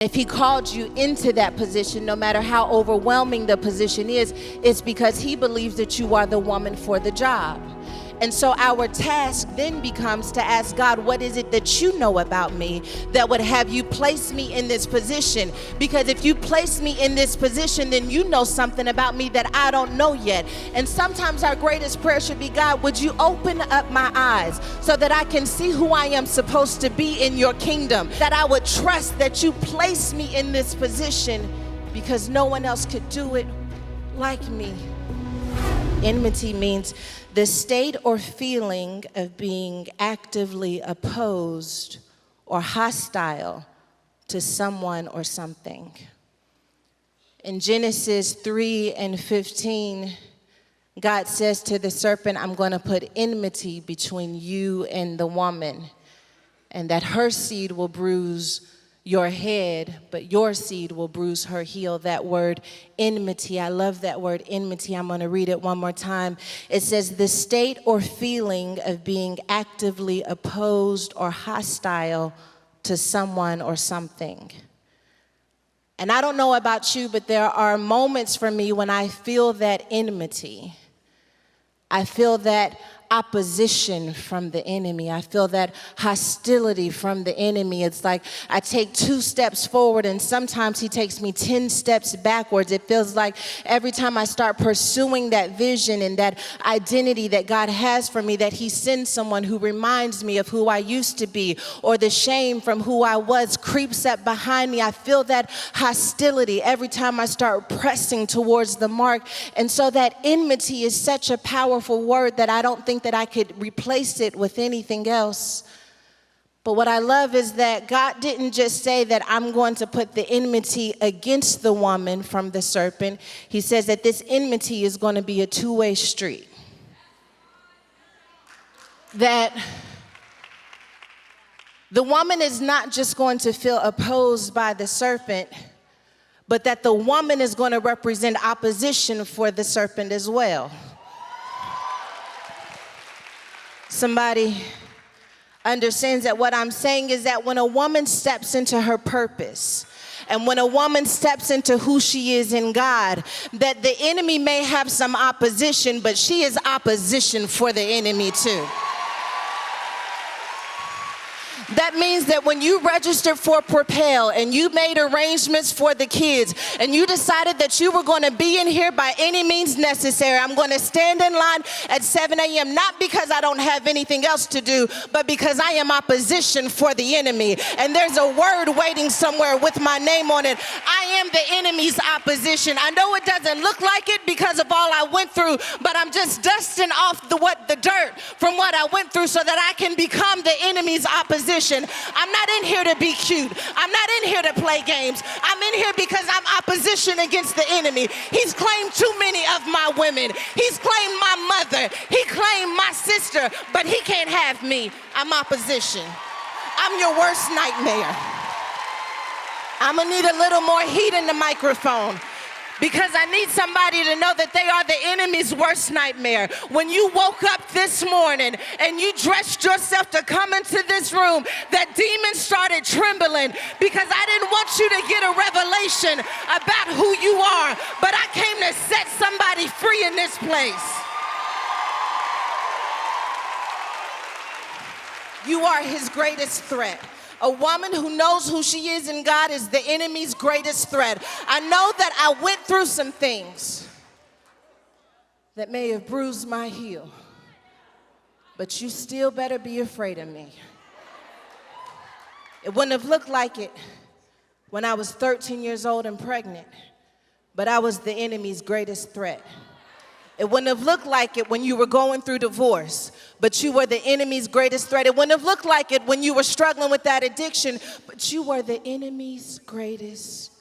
If he called you into that position, no matter how overwhelming the position is, it's because he believes that you are the woman for the job. And so our task then becomes to ask God, what is it that you know about me that would have you place me in this position? Because if you place me in this position, then you know something about me that I don't know yet. And sometimes our greatest prayer should be, God, would you open up my eyes so that I can see who I am supposed to be in your kingdom? That I would trust that you place me in this position because no one else could do it like me. Enmity means the state or feeling of being actively opposed or hostile to someone or something. In Genesis 3:15, God says to the serpent, I'm going to put enmity between you and the woman, and that her seed will bruise your head, but your seed will bruise her heel. That word enmity, I love that word enmity. I'm going to read it one more time. It says, the state or feeling of being actively opposed or hostile to someone or something. And I don't know about you, but there are moments for me when I feel that enmity. I feel that opposition from the enemy. I feel that hostility from the enemy. It's like I take 2 steps forward and sometimes he takes me 10 steps backwards. It feels like every time I start pursuing that vision and that identity that God has for me, that he sends someone who reminds me of who I used to be, or the shame from who I was creeps up behind me. I feel that hostility every time I start pressing towards the mark. And so that enmity is such a powerful word that I don't think that I could replace it with anything else. But what I love is that God didn't just say that I'm going to put the enmity against the woman from the serpent. He says that this enmity is going to be a 2-way street. That the woman is not just going to feel opposed by the serpent, but that the woman is going to represent opposition for the serpent as well. Somebody understands that what I'm saying is that when a woman steps into her purpose, and when a woman steps into who she is in God, that the enemy may have some opposition, but she is opposition for the enemy too. That means that when you registered for Propel and you made arrangements for the kids and you decided that you were going to be in here by any means necessary, I'm going to stand in line at 7 a.m. not because I don't have anything else to do, but because I am opposition for the enemy. And there's a word waiting somewhere with my name on it. I am the enemy's opposition. I know it doesn't look like it because of all I went through, but I'm just dusting off the dirt from what I went through so that I can become the enemy's opposition. I'm not in here to be cute. I'm not in here to play games. I'm in here because I'm opposition against the enemy. He's claimed too many of my women. He's claimed my mother. He claimed my sister, but he can't have me. I'm opposition. I'm your worst nightmare. I'm gonna need a little more heat in the microphone, because I need somebody to know that they are the enemy's worst nightmare. When you woke up this morning and you dressed yourself to come into this room, that demons started trembling, because I didn't want you to get a revelation about who you are, but I came to set somebody free in this place. You are his greatest threat. A woman who knows who she is in God is the enemy's greatest threat. I know that I went through some things that may have bruised my heel, but you still better be afraid of me. It wouldn't have looked like it when I was 13 years old and pregnant, but I was the enemy's greatest threat. It wouldn't have looked like it when you were going through divorce, but you were the enemy's greatest threat. It wouldn't have looked like it when you were struggling with that addiction, but you were the enemy's greatest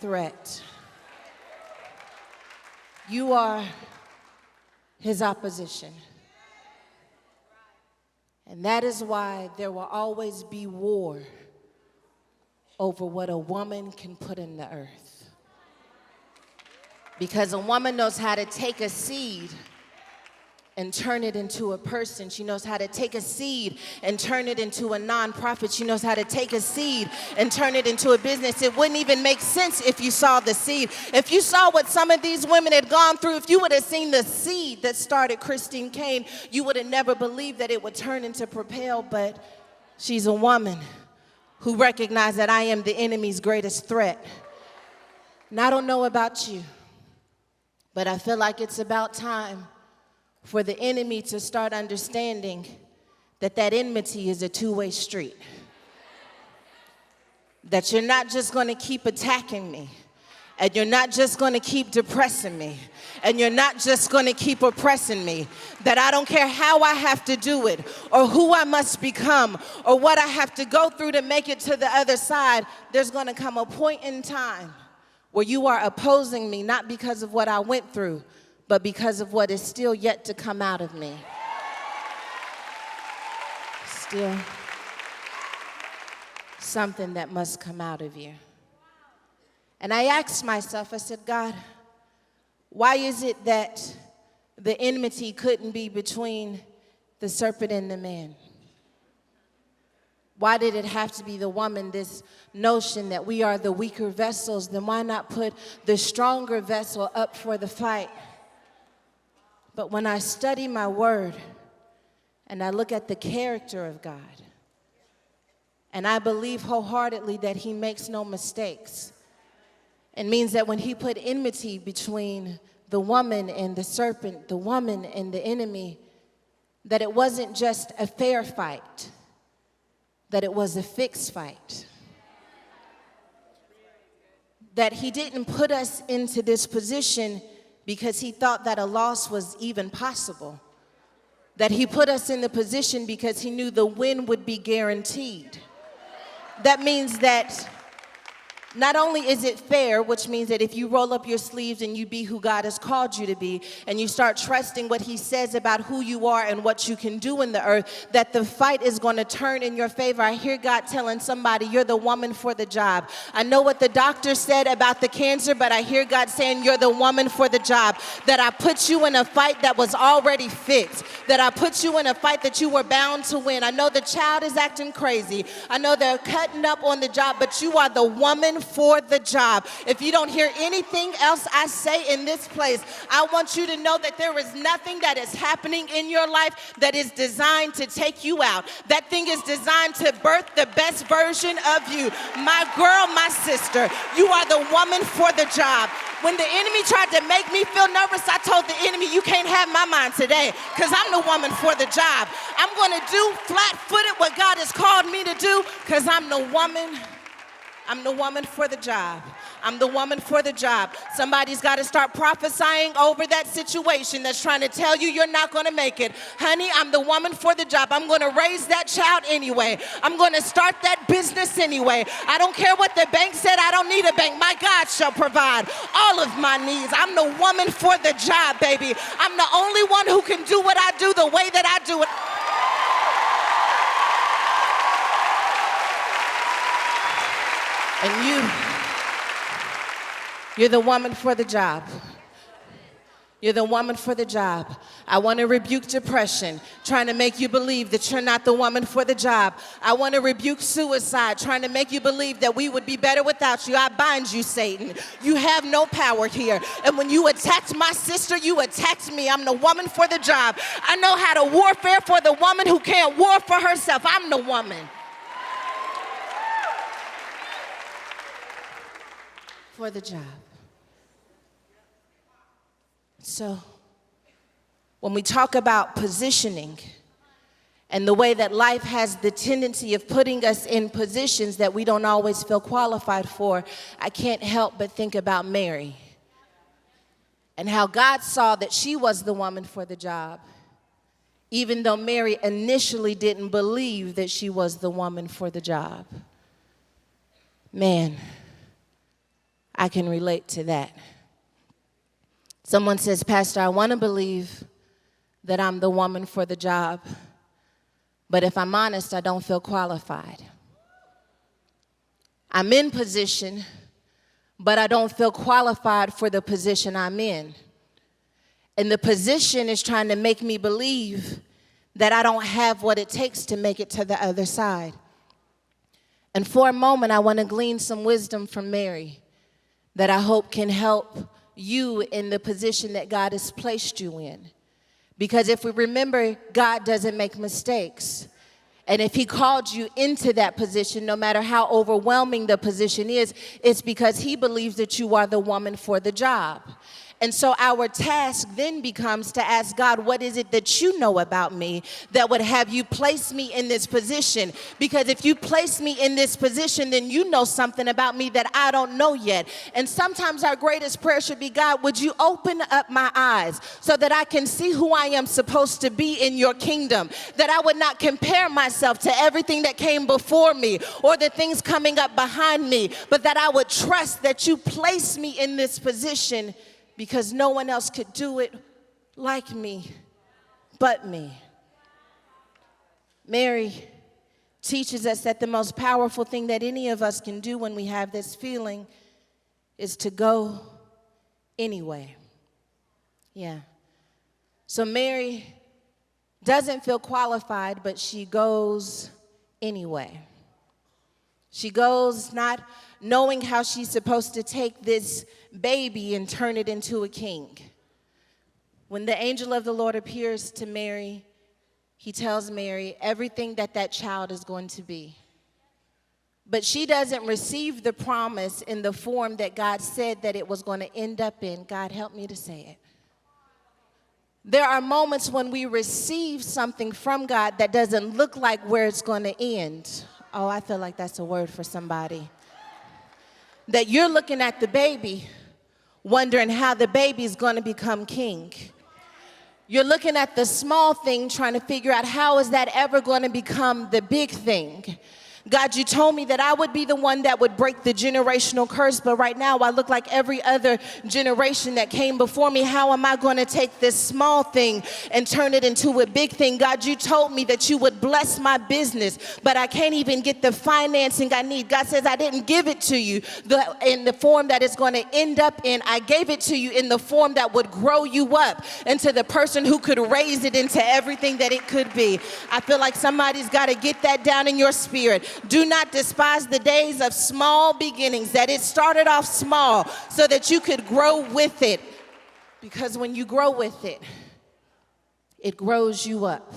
threat. You are his opposition. And that is why there will always be war over what a woman can put in the earth. Because a woman knows how to take a seed and turn it into a person. She knows how to take a seed and turn it into a nonprofit. She knows how to take a seed and turn it into a business. It wouldn't even make sense if you saw the seed. If you saw what some of these women had gone through, if you would have seen the seed that started Christine Kane, you would have never believed that it would turn into Propel. But she's a woman who recognized that I am the enemy's greatest threat. And I don't know about you, but I feel like it's about time for the enemy to start understanding that that enmity is a two-way street. That you're not just going to keep attacking me, and you're not just going to keep depressing me, and you're not just going to keep oppressing me. That I don't care how I have to do it, or who I must become, or what I have to go through to make it to the other side. There's going to come a point in time where you are opposing me, not because of what I went through, but because of what is still yet to come out of me. Still something that must come out of you. And I asked myself, I said, God, why is it that the enmity couldn't be between the serpent and the man? Why did it have to be the woman? This notion that we are the weaker vessels, then why not put the stronger vessel up for the fight? But when I study my word and I look at the character of God, and I believe wholeheartedly that he makes no mistakes, it means that when he put enmity between the woman and the serpent, the woman and the enemy, that it wasn't just a fair fight, that it was a fixed fight. That he didn't put us into this position because he thought that a loss was even possible. That he put us in the position because he knew the win would be guaranteed. That means that not only is it fair, which means that if you roll up your sleeves and you be who God has called you to be, and you start trusting what he says about who you are and what you can do in the earth, that the fight is going to turn in your favor. I hear God telling somebody, you're the woman for the job. I know what the doctor said about the cancer, but I hear God saying you're the woman for the job. That I put you in a fight that was already fixed. That I put you in a fight that you were bound to win. I know the child is acting crazy. I know they're cutting up on the job, but you are the woman for the job. If you don't hear anything else I say in this place, I want you to know that there is nothing that is happening in your life that is designed to take you out. That thing is designed to birth the best version of you. My girl, my sister, you are the woman for the job. When the enemy tried to make me feel nervous, I told the enemy, you can't have my mind today, because I'm the woman for the job. I'm going to do flat-footed what God has called me to do, because I'm the woman for the job. I'm the woman for the job. Somebody's got to start prophesying over that situation that's trying to tell you you're not going to make it. Honey, I'm the woman for the job. I'm going to raise that child anyway. I'm going to start that business anyway. I don't care what the bank said. I don't need a bank. My God shall provide all of my needs. I'm the woman for the job, baby. I'm the only one who can do what I do the way that I do it. And you're the woman for the job. You're the woman for the job. I want to rebuke depression, trying to make you believe that you're not the woman for the job. I want to rebuke suicide, trying to make you believe that we would be better without you. I bind you, Satan. You have no power here. And when you attacked my sister, you attacked me. I'm the woman for the job. I know how to warfare for the woman who can't war for herself. I'm the woman for the job. So, when we talk about positioning and the way that life has the tendency of putting us in positions that we don't always feel qualified for, I can't help but think about Mary and how God saw that she was the woman for the job, even though Mary initially didn't believe that she was the woman for the job. Man, I can relate to that. Someone says, Pastor, I want to believe that I'm the woman for the job, but if I'm honest, I don't feel qualified. I'm in position, but I don't feel qualified for the position I'm in. And the position is trying to make me believe that I don't have what it takes to make it to the other side. And for a moment, I want to glean some wisdom from Mary that I hope can help you in the position that God has placed you in. Because if we remember, God doesn't make mistakes. And if he called you into that position, no matter how overwhelming the position is, it's because he believes that you are the woman for the job. And so our task then becomes to ask God, what is it that you know about me that would have you place me in this position? Because if you place me in this position, then you know something about me that I don't know yet. And sometimes our greatest prayer should be, God, would you open up my eyes so that I can see who I am supposed to be in your kingdom, that I would not compare myself to everything that came before me or the things coming up behind me, but that I would trust that you place me in this position because no one else could do it like me but me. Mary teaches us that the most powerful thing that any of us can do when we have this feeling is to go anyway. Yeah. So Mary doesn't feel qualified, but she goes anyway. She goes not knowing how she's supposed to take this baby and turn it into a king. When the angel of the Lord appears to Mary, he tells Mary everything that child is going to be. But she doesn't receive the promise in the form that God said that it was going to end up in. God, help me to say it. There are moments when we receive something from God that doesn't look like where it's going to end. Oh, I feel like that's a word for somebody. That you're looking at the baby, wondering how the baby is going to become king. You're looking at the small thing, trying to figure out how is that ever going to become the big thing. God, you told me that I would be the one that would break the generational curse, but right now I look like every other generation that came before me. How am I going to take this small thing and turn it into a big thing? God, you told me that you would bless my business, but I can't even get the financing I need. God says, I didn't give it to you in the form that it's going to end up in. I gave it to you in the form that would grow you up into the person who could raise it into everything that it could be. I feel like somebody's got to get that down in your spirit. Do not despise the days of small beginnings, that it started off small so that you could grow with it. Because when you grow with it, it grows you up.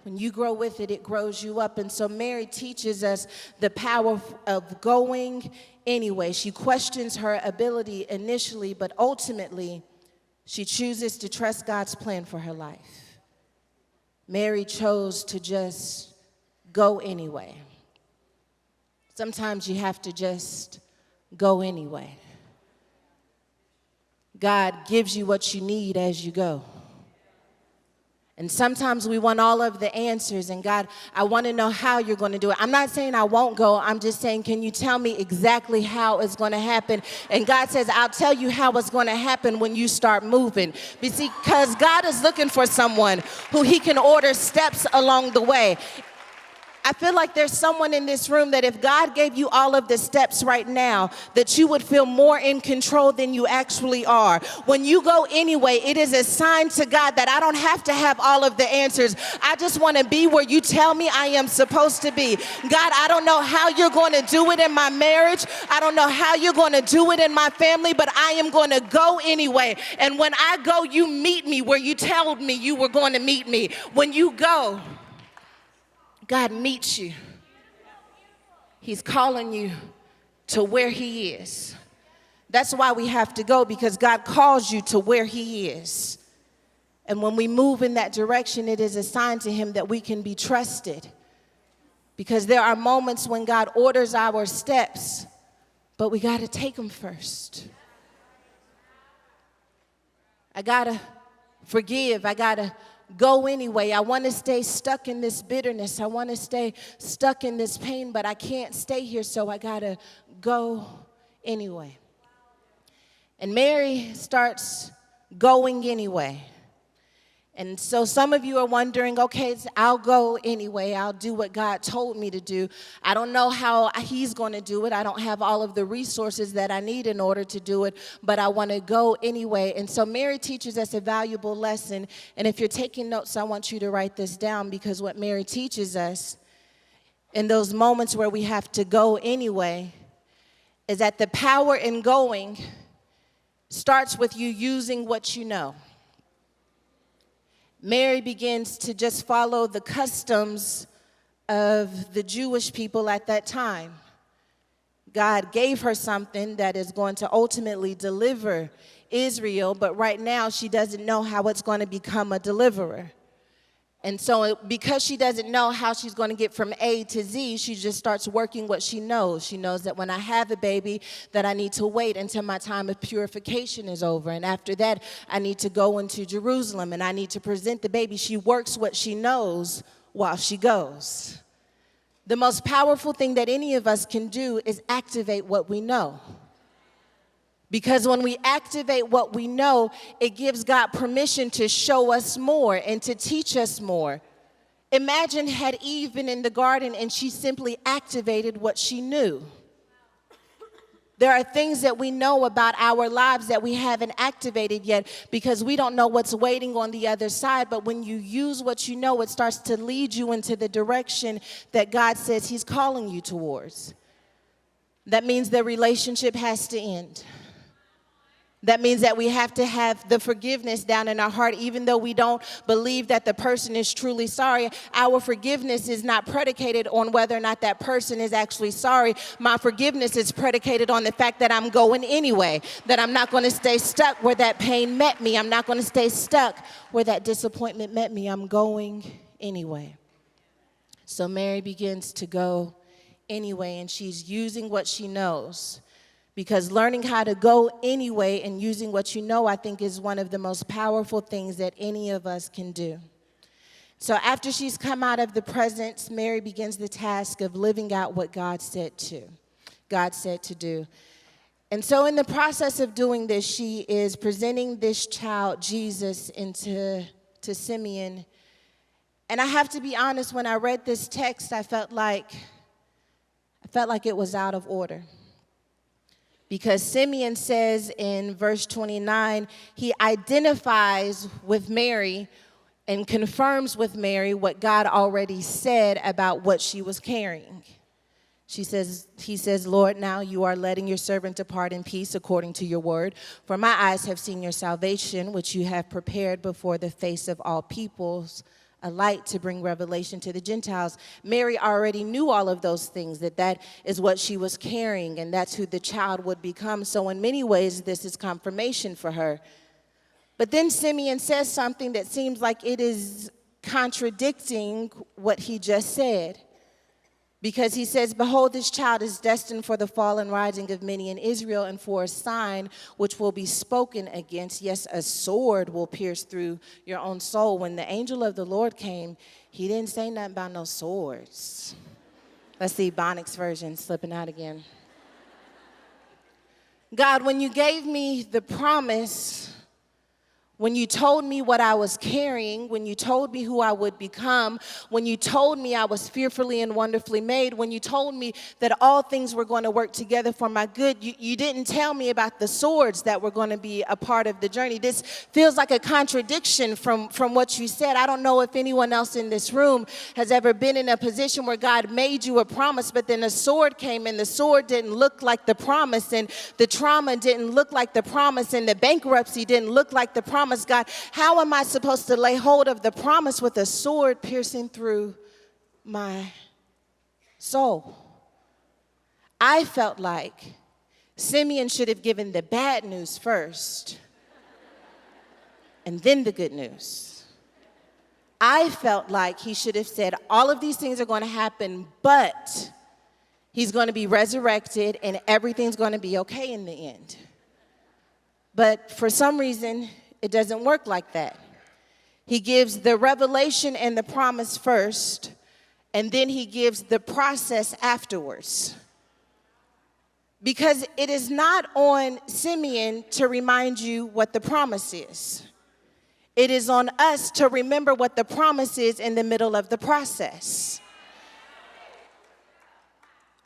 When you grow with it, it grows you up. And so Mary teaches us the power of going anyway. She questions her ability initially, but ultimately, she chooses to trust God's plan for her life. Mary chose to just go anyway. Sometimes you have to just go anyway. God gives you what you need as you go. And sometimes we want all of the answers, and God, I want to know how you're going to do it. I'm not saying I won't go. I'm just saying, can you tell me exactly how it's going to happen? And God says, I'll tell you how it's going to happen when you start moving. Because God is looking for someone who he can order steps along the way. I feel like there's someone in this room that if God gave you all of the steps right now, that you would feel more in control than you actually are. When you go anyway, it is a sign to God that I don't have to have all of the answers. I just want to be where you tell me I am supposed to be. God, I don't know how you're going to do it in my marriage. I don't know how you're going to do it in my family, but I am going to go anyway. And when I go, you meet me where you told me you were going to meet me. When you go, God meets you. He's calling you to where he is. That's why we have to go, because God calls you to where he is. And when we move in that direction, it is a sign to him that we can be trusted. Because there are moments when God orders our steps, but we got to take them first. I got to forgive. I got to go anyway. I want to stay stuck in this bitterness. I want to stay stuck in this pain, but I can't stay here, so I got to go anyway. And Mary starts going anyway. And so some of you are wondering, okay, I'll go anyway. I'll do what God told me to do. I don't know how he's going to do it. I don't have all of the resources that I need in order to do it, but I want to go anyway. And so Mary teaches us a valuable lesson. And if you're taking notes, I want you to write this down, because what Mary teaches us in those moments where we have to go anyway is that the power in going starts with you using what you know. Mary begins to just follow the customs of the Jewish people at that time. God gave her something that is going to ultimately deliver Israel, but right now she doesn't know how it's going to become a deliverer. And so because she doesn't know how she's going to get from A to Z, she just starts working what she knows. She knows that when I have a baby, that I need to wait until my time of purification is over. And after that, I need to go into Jerusalem and I need to present the baby. She works what she knows while she goes. The most powerful thing that any of us can do is activate what we know. Because when we activate what we know, it gives God permission to show us more and to teach us more. Imagine had Eve been in the garden and she simply activated what she knew. There are things that we know about our lives that we haven't activated yet because we don't know what's waiting on the other side. But when you use what you know, it starts to lead you into the direction that God says he's calling you towards. That means the relationship has to end. That means that we have to have the forgiveness down in our heart, even though we don't believe that the person is truly sorry. Our forgiveness is not predicated on whether or not that person is actually sorry. My forgiveness is predicated on the fact that I'm going anyway, that I'm not going to stay stuck where that pain met me. I'm not going to stay stuck where that disappointment met me. I'm going anyway. So Mary begins to go anyway, and she's using what she knows. Because learning how to go anyway and using what you know, I think, is one of the most powerful things that any of us can do. So after she's come out of the presence, Mary begins the task of living out what God said to do. And so in the process of doing this, she is presenting this child, Jesus, to Simeon. And I have to be honest, when I read this text, I felt like it was out of order. Because Simeon says in verse 29, he identifies with Mary and confirms with Mary what God already said about what she was carrying. He says, Lord, now you are letting your servant depart in peace according to your word. For my eyes have seen your salvation, which you have prepared before the face of all peoples, a light to bring revelation to the Gentiles. Mary already knew all of those things, that is what she was carrying, and that's who the child would become. So in many ways, this is confirmation for her. But then Simeon says something that seems like it is contradicting what he just said. Because he says, behold, this child is destined for the fall and rising of many in Israel, and for a sign which will be spoken against. Yes, a sword will pierce through your own soul. When the angel of the Lord came, he didn't say nothing about no swords. Let's see, Ebonics version slipping out again. God, when you gave me the promise, when you told me what I was carrying, when you told me who I would become, when you told me I was fearfully and wonderfully made, when you told me that all things were going to work together for my good, you didn't tell me about the swords that were going to be a part of the journey. This feels like a contradiction from what you said. I don't know if anyone else in this room has ever been in a position where God made you a promise, but then a sword came and the sword didn't look like the promise, and the trauma didn't look like the promise, and the bankruptcy didn't look like the promise. God, how am I supposed to lay hold of the promise with a sword piercing through my soul? I felt like Simeon should have given the bad news first and then the good news. I felt like he should have said, all of these things are going to happen, but he's going to be resurrected and everything's going to be okay in the end. But for some reason, it doesn't work like that. He gives the revelation and the promise first, and then he gives the process afterwards. Because it is not on Simeon to remind you what the promise is. It is on us to remember what the promise is in the middle of the process.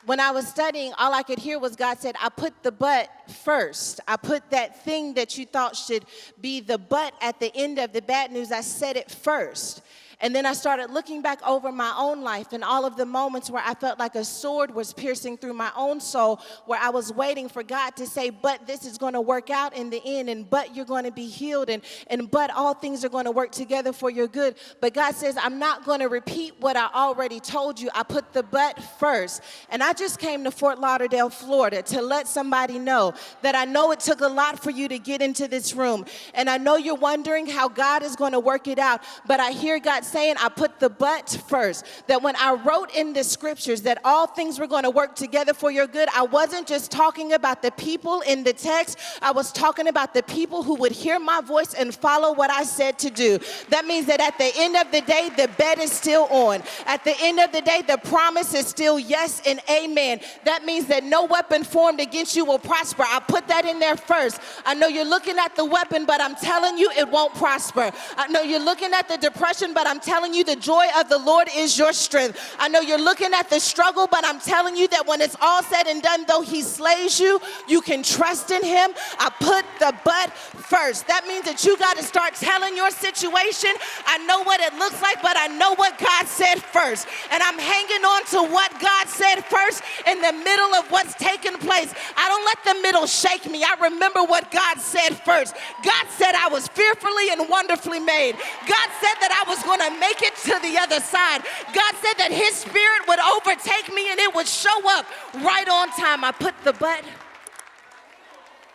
When I was studying, all I could hear was God said, I put the but first. I put that thing that you thought should be the but at the end of the bad news, I said it first. And then I started looking back over my own life and all of the moments where I felt like a sword was piercing through my own soul, where I was waiting for God to say, but this is going to work out in the end, and but you're going to be healed, and but all things are going to work together for your good. But God says, I'm not going to repeat what I already told you. I put the but first. And I just came to Fort Lauderdale, Florida to let somebody know that I know it took a lot for you to get into this room. And I know you're wondering how God is going to work it out, but I hear God saying, I put the but first. That when I wrote in the scriptures that all things were going to work together for your good, I wasn't just talking about the people in the text. I was talking about the people who would hear my voice and follow what I said to do. That means that at the end of the day, the bet is still on. At the end of the day, the promise is still yes and amen. That means that no weapon formed against you will prosper. I put that in there first. I know you're looking at the weapon, but I'm telling you it won't prosper. I know you're looking at the depression, but I'm telling you the joy of the Lord is your strength. I know you're looking at the struggle, but I'm telling you that when it's all said and done, though he slays you, you can trust in him. I put the but first. That means that you got to start telling your situation, I know what it looks like, but I know what God said first. And I'm hanging on to what God said first in the middle of what's taking place. I don't let the middle shake me. I remember what God said first. God said I was fearfully and wonderfully made. God said that I was going to make it to the other side. God said that his spirit would overtake me and it would show up right on time. I put the but.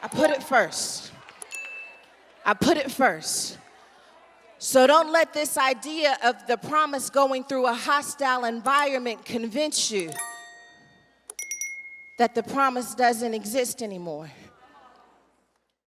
I put it first. I put it first. So don't let this idea of the promise going through a hostile environment convince you that the promise doesn't exist anymore.